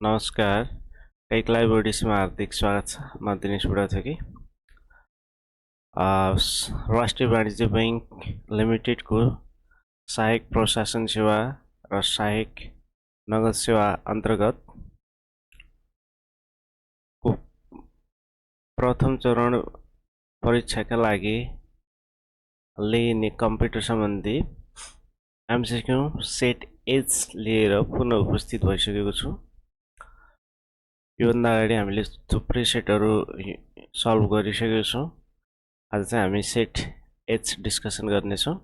नमस्कार, take live ओडिसीमा हार्दिक स्वागत छ। म दिनेश बुढाथोकी। राष्ट्रिय वाणिज्य बैंक लिमिटेडको सहायक प्रशासन सेवा र सहायक नगद सेवा अन्तर्गत प्रथम चरण परीक्षाका लागि लिइने कम्प्युटर सम्बन्धी एमसिक्यू सेट एच लिएर पुनः उपस्थित भइसकेको छु। योभन्दा अगाडि हामीले थुप्रै सेटहरू सल्भ गरिसकेका छौँ। आज चाहिँ हामी सेट एच डिस्कसन गर्नेछौँ।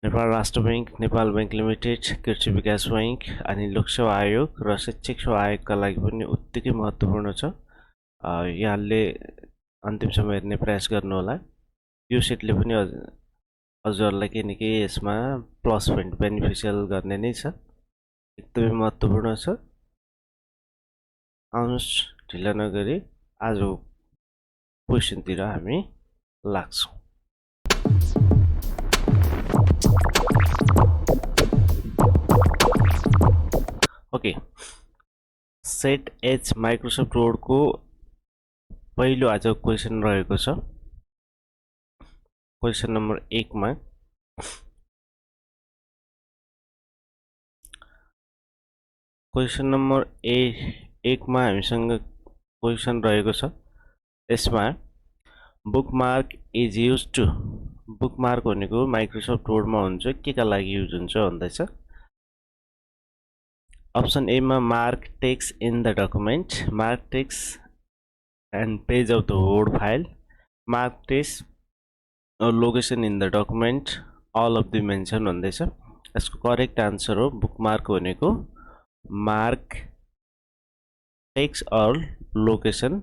नेपाल राष्ट्र बैंक, नेपाल बैंक लिमिटेड, कृषि विकास बैंक अनि लोकसेवा आयोग र शैक्षिक सेवा आयोगका लागि पनि उत्तिकै महत्त्वपूर्ण छ। यहाँले अन्तिमसम्म हेर्ने प्रयास गर्नुहोला। यो सेटले पनि हजुरहरूलाई केही न केही यसमा प्लस पोइन्ट बेनिफिसियल गर्ने नै छ। एकदमै महत्त्वपूर्ण छ। आउनुहोस् ढिला नगरी आज क्वेसनतिर हामी लाग्छौँ। ओके, सेट एच माइक्रोसफ्ट वर्डको पहिलो आज क्वेसन रहेको छ। क्वेसन नम्बर 1 मा क्वेसन नम्बर 1 मा हामीसँग क्वेसन रहेको छ। यसमा bookmark is use to, bookmark भनेको माइक्रोसफ्ट वर्डमा हुन्छ के का लागि युज हुन्छ भन्दैछ। अप्सन ए मा mark text in the document, mark text and page of the word file, mark text location in the document, all of the mention भन्दैछ। यसको करेक्ट आन्सर हो बुकमार्क भनेको mark text or location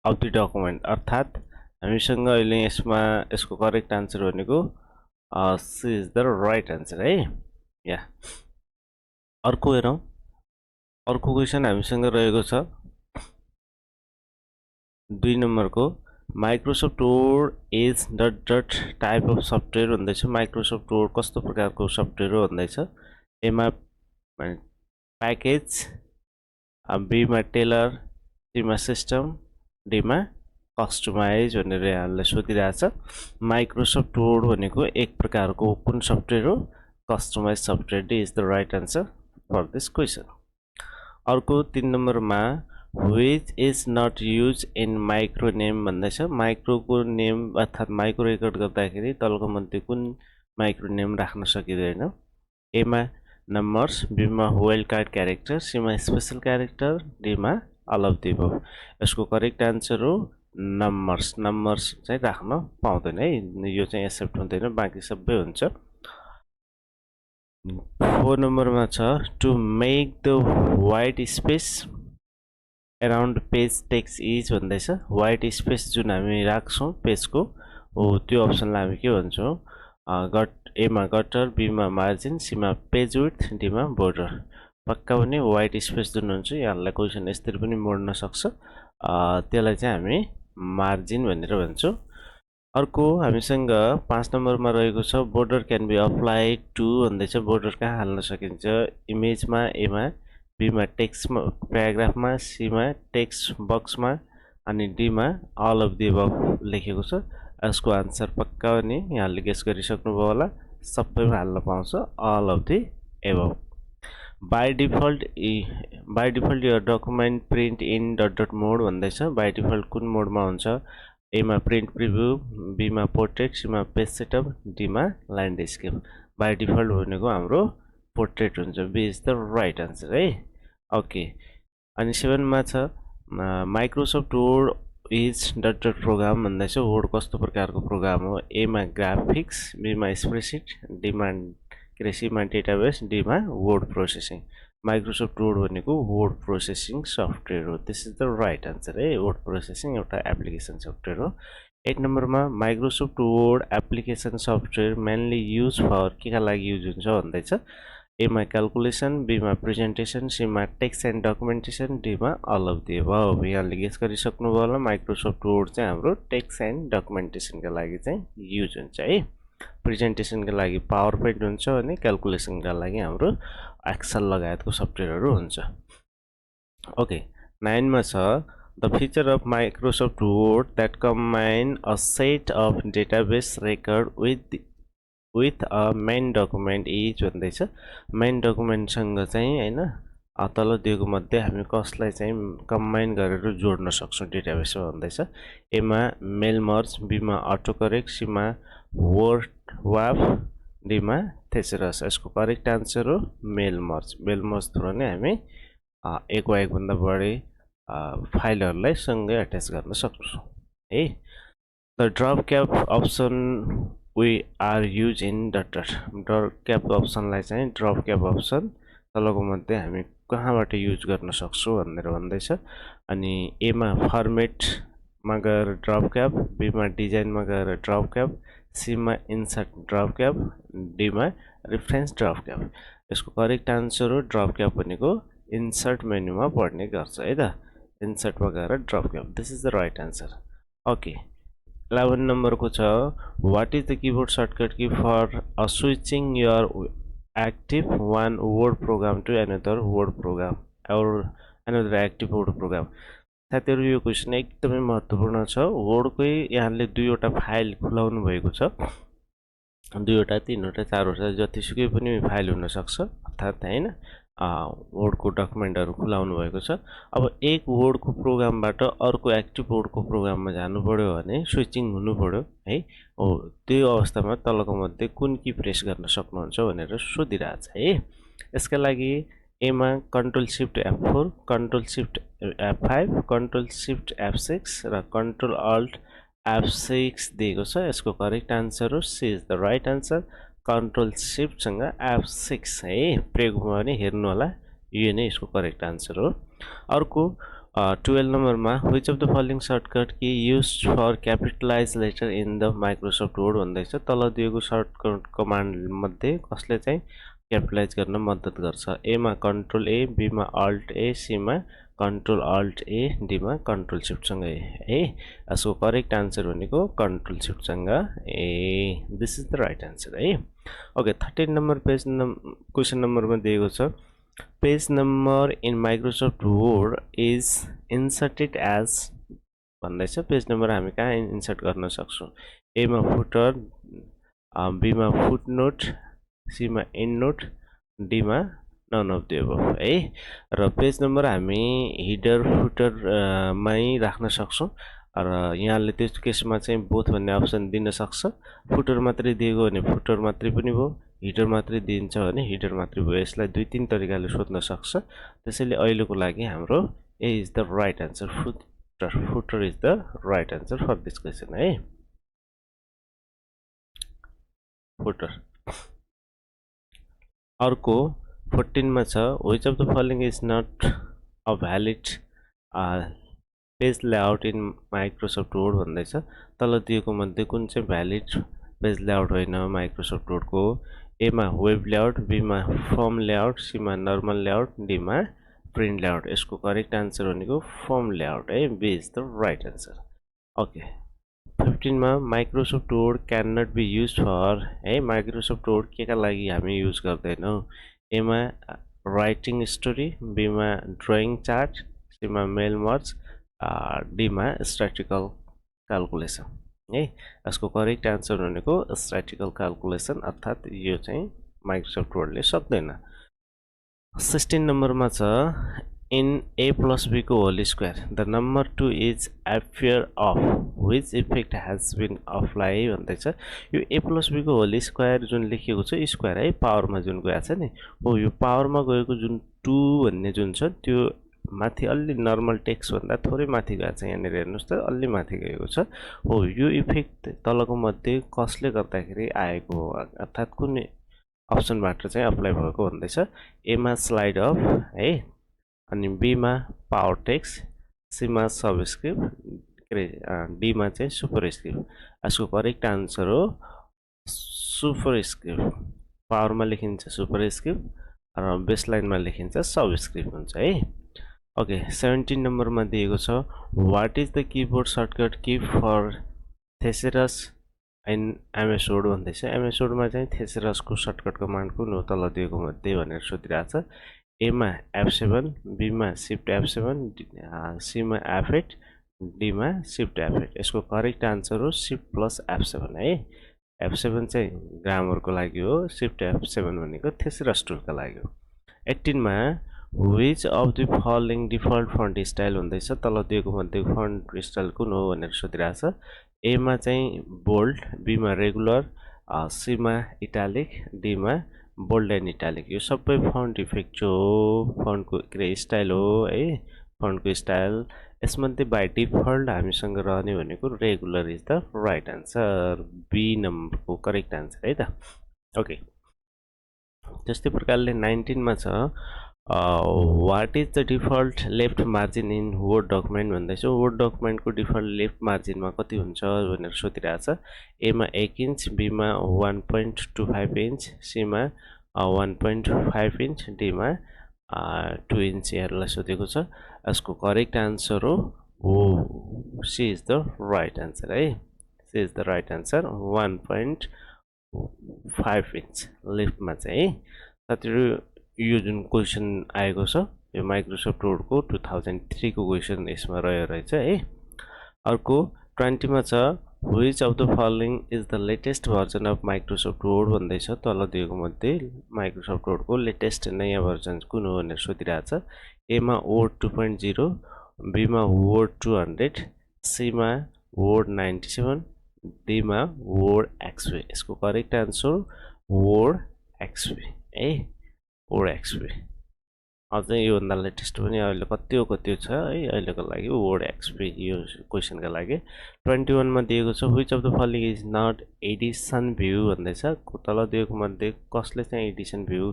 of the document, अर्थात् हामीसँग अहिले यसमा यसको correct answer भनेको C is the right answer है। या अर्को हेरौँ। अर्को क्वेसन हामीसँग रहेको छ 2 नम्बरको, Microsoft Word is dot dot type of software भन्दैछ। माइक्रोसफ्ट वर्ड कस्तो प्रकारको सफ्टवेयर हो भन्दैछ। एमा प्याकेज, बीमा टेलर, सीमा सिस्टम, डीमा कस्टमाइज भनेर यहाँलाई सोधिरहेछ। माइक्रोसफ्ट वर्ड भनेको एक प्रकारको कुन सफ्टवेयर हो? Customize software. D is the right answer for this question. अर्को 3 नम्बरमा which is not use in micro name भन्दैछ। माइक्रोको नेम अर्थात् माइक्रो रेकर्ड गर्दाखेरि तलको मध्ये कुन माइक्रो नेम राख्न सकिँदैन? एमा नम्बर्स, बीमा वाइल्ड कार्ड क्यारेक्टर, सीमा स्पेशल क्यारेक्टर, डीमा अल अफ द अबभ। यसको करेक्ट आन्सर हो नम्बर्स। नम्बर्स चाहिँ राख्न पाउँदैन है, यो चाहिँ एक्सेप्ट हुँदैन, बाँकी सबै हुन्छ। 4 नम्बरमा छ to make the white space around page text is भन्दैछ। वाइट स्पेस जुन हामी राख्छौँ पेजको हो त्यो अप्सनलाई हामी के भन्छौँ? एमा गटर, बीमा मार्जिन, सीमा पेज विड्थ, डीमा बोर्डर। पक्का पनि वाइट स्पेस जुन हुन्छ यहाँलाई क्वेसन यसरी पनि मोड्न सक्छ, त्यसलाई चाहिँ हामी मार्जिन भनेर भन्छौँ। अर्को हामीसँग 5 नम्बरमा रहेको छ border can be apply to भन्दैछ। बोर्डर कहाँ हाल्न सकिन्छ? इमेजमा, एमा, बीमा टेक्स्टमा प्याराग्राफमा, सीमा टेक्स्ट बक्समा अनि डीमा अल अफ द अबभ लेखेको छ। यसको आन्सर पक्का पनि यहाँले गेस गरिसक्नुभयो होला, सबैमा हाल्न पाउँछ all of the above. By default यो document print in dot dot mode भन्दैछ। बाई डिफल्ट कुन मोडमा हुन्छ? एमा प्रिन्ट प्रिभ्यू, बीमा पोर्ट्रेट, सीमा पेज सेटअप, डीमा ल्यान्डस्केप। बाई डिफल्ट भनेको हाम्रो पोर्ट्रेट हुन्छ। B is the right answer है। ओके, अनि 7 मा छ Microsoft Word is dot dot program भन्दैछ। वर्ड कस्तो प्रकारको प्रोग्राम हो? एमा ग्राफिक्स, बीमा स्प्रेडसिट, डीमा सीमा database, डीमा word processing. Microsoft Word भनेको वर्ड प्रोसेसिङ सफ्टवेयर हो। This is the right answer है। वर्ड प्रोसेसिङ एउटा एप्लिकेसन सफ्टवेयर हो। 8 नम्बरमा Microsoft Word application software mainly use for के का लागि युज हुन्छ भन्दैछ। एमा क्यालकुलेसन, बीमा प्रेजेन्टेसन, सीमा टेक्स्ट एन्ड डकुमेन्टेसन, डीमा अल अफ द अबभ। यहाँले गेस गरिसक्नुभयो होला माइक्रोसफ्ट वर्ड चाहिँ हाम्रो टेक्स्ट एन्ड डकुमेन्टेसनका लागि चाहिँ युज हुन्छ है। प्रेजेन्टेसनका लागि पावर पोइन्ट हुन्छ भने क्यालकुलेसनका लागि हाम्रो एक्सेल लगायतको सफ्टवेयरहरू हुन्छ। ओके 9 मा छ the feature of Microsoft Word that combine a set of database record with a main document is भन्दैछ। main document सँग चाहिँ हैन तल दिएको मध्ये हामी कसलाई चाहिँ कम्बाइन गरेर जोड्न सक्छौं डेटाबेसमा भन्दैछ। ए मा मेल मर्ज, बी मा अटो करेक्ट, सी मा वर्ड वाप, डी मा थेसेरस। यसको करेक्ट आन्सर हो mail merge. Mail merge through नै हामी एक वा एक भन्दा बढी फाइलहरुलाई सँगै अट्याच गर्न सक्छौं है। The drop cap option we are use in dot drop cap अप्सनलाई चाहिँ ड्रप क्याप अप्सन तलको मध्ये हामी कहाँबाट युज गर्न सक्छौं भनेर भन्दैछ। अनि ए मा फर्मेट मा गएर ड्रप क्याप, बी मा डिजाइन मा गएर ड्रप क्याप, सी मा इन्सर्ट ड्रप क्याप, डी मा रेफरेन्स ड्रप क्याप। यसको करेक्ट आन्सर हो ड्रप क्याप भनेको इन्सर्ट मेन्युमा पर्ने गर्छ है त। इन्सर्ट मा गएर drop cap, this is the right answer. Okay 11 नम्बर को छ what is the keyboard shortcut key for switching your active one word program to another word program or another active word program। साथीहरु यो question एकदमै महत्त्वपूर्ण छ। वर्डकै यहाँले दुईवटा फाइल खुलाउनु भएको छ, दुईवटा तीनवटा चारवटा जतिसुकै पनि फाइल हुन सक्छ अर्थात हैन वर्डको डकुमेन्टहरु खुलाउनु भएको छ। अब एक वर्डको प्रोग्रामबाट अर्को एक्टिभ वर्डको प्रोग्राममा जानु पर्यो भने स्विचिङ हुनु पर्यो है। हो त्यो अवस्थामा तलको मध्ये कुन की प्रेस गर्न सक्नुहुन्छ भनेर सोधिरहेछ है। यसका लागि ए मा control shift F4, control shift F5, control shift F6 र कन्ट्रोल अल्ट F6 दिएको छ। यसको करेक्ट आन्सर हो C is the right answer. Control shift सँग F6 है प्रयोगमा पनि हेर्नु होला, यो नै यसको करेक्ट आन्सर हो। अर्को 12 नम्बरमा which of the following shortcut key used for capitalize letter in the Microsoft Word भन्दैछ। तल दिएको सर्टकट कमान्ड मध्ये कसले चाहिँ क्यापिटलाइज गर्न मद्दत गर्छ। ए मा कन्ट्रोल ए, बी मा अल्ट ए, सी मा कन्ट्रोल अल्ट ए, डी मा कन्ट्रोल शिफ्ट सँग ए है। यसको करेक्ट आन्सर भनेको कन्ट्रोल शिफ्ट सँग A, this is the right answer है। ओके 13 नम्बर पेज क्वेशन नम्बरमा दिएको छ page number in Microsoft Word is inserted as भन्दैछ। पेज नम्बर हामी कहाँ इन्सर्ट गर्न सक्छौं। ए मा फुटर, बी मा फुटनोट, सी मा एन्डनोट, डी मा नन अफ द अबभ है। र पेज नम्बर हामी हिडर फुटर मै राख्न सक्छौं र यहाँले त्यस केसमा चाहिँ बोथ भन्ने अप्सन दिन सक्छ। फुटर मात्रै दिएको भने फुटर मात्रै पनि भयो, हिडर मात्रै दिन्छ भने हिडर मात्रै भयो। यसलाई दुई तीन तरिकाले सोध्न सक्छ। त्यसैले अहिलेको लागि हाम्रो A is the right answer. Footer is the right answer for this question है। फुटर। अर्को 14 मा छ which of the following is not a valid page layout in Microsoft Word भन्दैछ। तल दिएको मध्ये कुन चाहिँ भ्यालिड पेज लेआउट होइन माइक्रोसफ्ट वर्डको। ए मा वेब लेआउट, बी मा फर्म लेआउट, सी मा नर्मल लेआउट, डी मा प्रिन्ट लेआउट। यसको करेक्ट आन्सर भनेको फर्म लेआउट है, B is the right answer. Okay 15 मा Microsoft Word can not be used for है। माइक्रोसफ्ट वर्ड केका लागि हामी युज गर्दैनौं। ए मा राइटिङ स्टोरी, बी मा ड्राइङ चार्ट, सी मा मेल मर्ज, डी मा स्ट्याटिस्टिकल क्याल्कुलेसन है। यसको करेक्ट आन्सर भनेको स्ट्याटिस्टिकल क्याल्कुलेसन अर्थात यो चाहिँ माइक्रोसफ्ट वर्डले सक्दैन। 16 नम्बरमा छ इन a plus b को whole square the number 2 is एफियर of which effect has been apply भन्दैछ। यो a plus b को होल स्क्वायर जुन लेखिएको छ स्क्वायर है पावरमा जुन गएको छ नि हो, यो पावरमा गएको जुन 2 भन्ने जुन छ त्यो माथि अलि नर्मल टेक्स्ट भन्दा थोरै माथि गएको छ। यहाँनिर हेर्नुस् त अलि माथि गएको छ हो। यो इफेक्ट तलको मध्ये कसले गर्दाखेरि आएको हो अर्थात कुन अप्सनबाट चाहिँ अप्लाई भएको भन्दैछ। ए मा स्लाइड अफ है, अनि बी मा पावर टेक्स्ट, सी मा सबस्क्रिप्ट, डी मा चाहिँ सुपरस्क्रिप्ट। यसको करेक्ट आन्सर हो सुपरस्क्रिप्ट। पावरमा लेखिन्छ सुपरस्क्रिप्ट र बेसलाइनमा लेखिन्छ सबस्क्रिप्ट हुन्छ है। ओके 17 नम्बरमा दिएको छ what is the keyboard shortcut key for thesaurus MS Word भन्दैछ एमएस वर्डमा चाहिँ थेसेरसको सर्टकट कमान्ड कुन हो तल दिएको मध्ये भनेर सोधिरहेको छ एमा F7 बीमा शिफ्ट F7 सीमा F8 डीमा शिफ्ट F8 यसको करेक्ट आन्सर हो शिफ्ट प्लस F7 है F7 चाहिँ ग्रामरको लागि हो शिफ्ट F7 भनेको थेसेरस टुलका लागि हो 18 मा which of the following default font style भन्दैछ तल दिएको मध्ये फन्ट स्टाइल कुन हो भनेर सोधिरहेको छ ए मा चाहिँ बोल्ड बी मा रेगुलर सी मा इटालिक डी मा बोल्ड एन्ड इटालिक यो सबै फन्ट इफेक्ट जो हो फन्टको स्टाइल हो है फन्टको स्टाइल यसमध्ये बाइ डिफल्ट हामीसँग रहने भनेको regular is the right answer B नम्बरको करेक्ट आन्सर है त ओके त्यस्तै प्रकारले 19 मा छ what is the default left margin in Word document भन्दैछ वर्ड डकुमेन्टको डिफल्ट लेफ्ट मार्जिनमा कति हुन्छ भनेर सोधिरहेको छ एमा 1 इन्च बीमा 1.25 इन्च सीमा 1.5 इन्च डीमा 2 इन्च यहाँलाई सोधेको छ यसको करेक्ट आन्सर हो C is the right answer है C is the right answer 1.5 inch लेफ्टमा चाहिँ साथीहरु यो जुन क्वेसन आएको छ यो माइक्रोसफ्ट वर्डको 2003 को क्वेसन यसमा रहेको रहेछ है अर्को 20 मा छ which of the following is the latest version of Microsoft Word भन्दैछ तल दिएको मध्ये माइक्रोसफ्ट वर्डको लेटेस्ट नयाँ भर्जन कुन हो भनेर सोधिरहेको छ ए मा वर्ड 2.0 बी मा वर्ड 200 सी मा वर्ड 97 डी मा वर्ड एक्सपी यसको करेक्ट आन्सर वर्ड एक्सपी है वर्ड एक्सपी अझै योभन्दा लेटेस्ट पनि अहिले कति छ है अहिलेको लागि वर्ड एक्सपी यो क्वेसनका लागि 21 मा दिएको छ which of the following is not Edison view भन्दैछ तल दिएको मध्ये कसले चाहिँ एडिसन भ्यू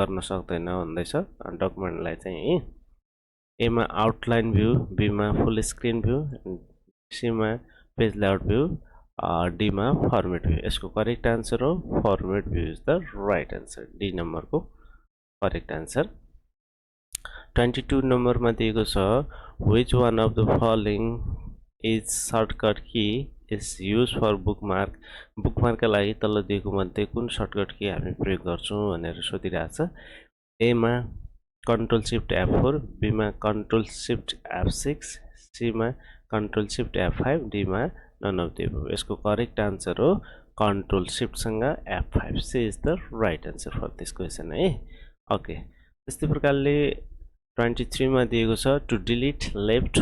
गर्न सक्दैन भन्दैछ डकुमेन्टलाई चाहिँ ए मा आउटलाइन भ्यू बी मा फुल स्क्रिन भ्यू सी मा पेज लेआउट भ्यू डी मा फर्मेट भ्यू यसको करेक्ट आन्सर हो format view is the right answer D नम्बरको करेक्ट आन्सर 22 नम्बरमा दिएको छ which one of the following is shortcut key is used for bookmark बुकमार्कका लागि तल दिएको मध्ये कुन सर्टकट की हामी प्रयोग गर्छौं भनेर सोधिरहेको छ ए मा कन्ट्रोल शिफ्ट F4 बी मा कन्ट्रोल शिफ्ट F6 सी मा कन्ट्रोल शिफ्ट F5 डी मा नन अफ द अबभ यसको करेक्ट आन्सर हो कन्ट्रोल शिफ्ट सँग F5 C is the right answer for this question है ओके त्यस्तै प्रकारले 23 मा दिएको छ to delete left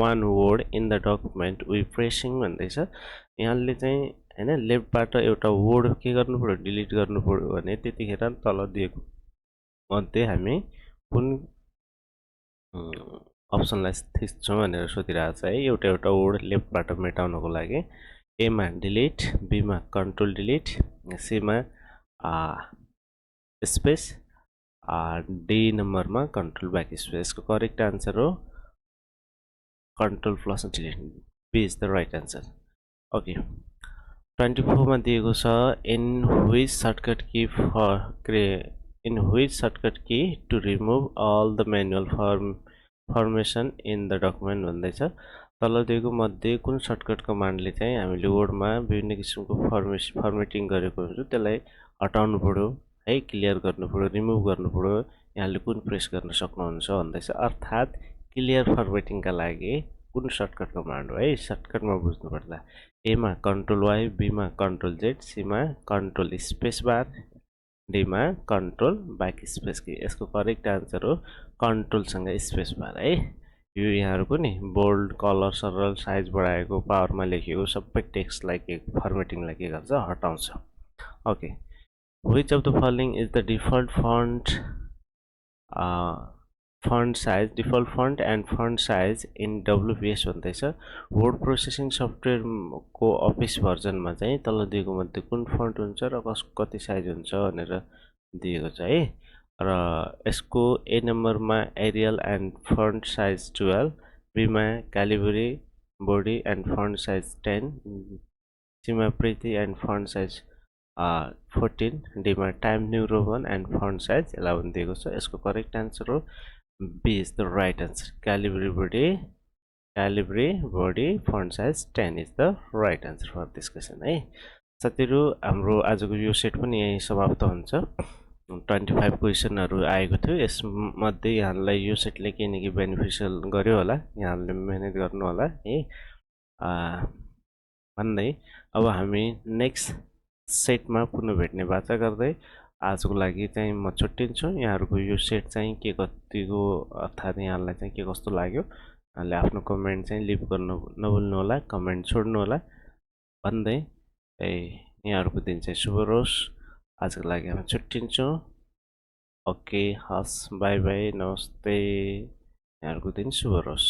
one word in the document we pressing भन्दैछ यहाँले चाहिँ हैन लेफ्टबाट एउटा वर्ड के गर्नु पर्यो डिलिट गर्नु पर्यो भने त्यतिखेर तल दिएको मध्ये हामी कुन अप्सनलाई थिच्छौं भनेर सोधिरहेको छ है एउटा वर्ड लेफ्टबाट मेटाउनको लागि ए मा डिलिट बी मा कन्ट्रोल डिलिट सी मा स्पेस डी नम्बरमा कन्ट्रोल ब्याक स्पेस यसको करेक्ट आन्सर हो control plus delete B is the right answer okay 24 मा दिएको छ in which shortcut key to remove all the manual formation in the document भन्दैछ तल दिएको मध्ये कुन सर्टकट कमान्डले चाहिँ हामीले वर्डमा विभिन्न किसिमको फर्मेटिङ गरेको हुन्छ त्यसलाई हटाउनु पर्यो है क्लियर गर्नु पर्यो रिमुभ गर्नु पर्यो यहाँले कुन प्रेस गर्न सक्नुहुन्छ भन्दैछ अर्थात क्लियर फर्मेटिङका लागि कुन सर्टकट कमान्ड हो है सर्टकटमा बुझ्नु पर्दा ए मा कन्ट्रोल वाई बी मा कन्ट्रोल जेड सी मा कन्ट्रोल स्पेस बार डी मा कन्ट्रोल ब्याक स्पेस की यसको करेक्ट आन्सर हो कन्ट्रोल सँग स्पेस बार है यो यहाँहरुको नि बोल्ड कलर सरल साइज बढाएको पावरमा लेखेको सबै टेक्स्टलाई के फर्मेटिङलाई के गर्छ हटाउँछ okay which of the following is the default font default font and font size in WPS भन्दैछ वर्ड प्रोसेसिङ सफ्टवेयर को अफिस भर्जनमा चाहिँ तल दिएको मध्ये कुन फन्ट हुन्छ र कसको कति साइज हुन्छ भनेर दिएको छ है र यसको ए नम्बरमा Arial and font size 12 B मा Calibri body and font size 10 C मा pretty and font size 14 D मा Time New Roman and font size 11 दिएको छ यसको करेक्ट आन्सर हो B is the right answer Calibri body Calibri body font size 10 is the right answer for this question है। साथीहरू हाम्रो आजको यो सेट पनि यही समाप्त हुन्छ। 25 क्वेसनहरू आएको थियो, यसमध्ये यहाँलाई यो सेटले केही न केही बेनिफिसियल गर्यो होला, यहाँले मेहनत गर्नु होला है भन्दै अब हामी नेक्स्ट सेटमा पुनः भेट्ने बाचा गर्दै आजको लागि चाहिँ म छुट्टिन्छु। यहाँहरूको यो सेट चाहिँ के कतिको अर्थात् यहाँलाई चाहिँ के कस्तो लाग्यो यहाँले आफ्नो कमेन्ट चाहिँ लिभ गर्नु नभुल्नु होला, कमेन्ट छोड्नु होला भन्दै यहाँहरूको दिन चाहिँ शुभ रहोस्। आजको लागि हामी छुट्टिन्छौँ। ओके, हस्, बाई बाई, नमस्ते, यहाँहरूको दिन शुभ रहोस्।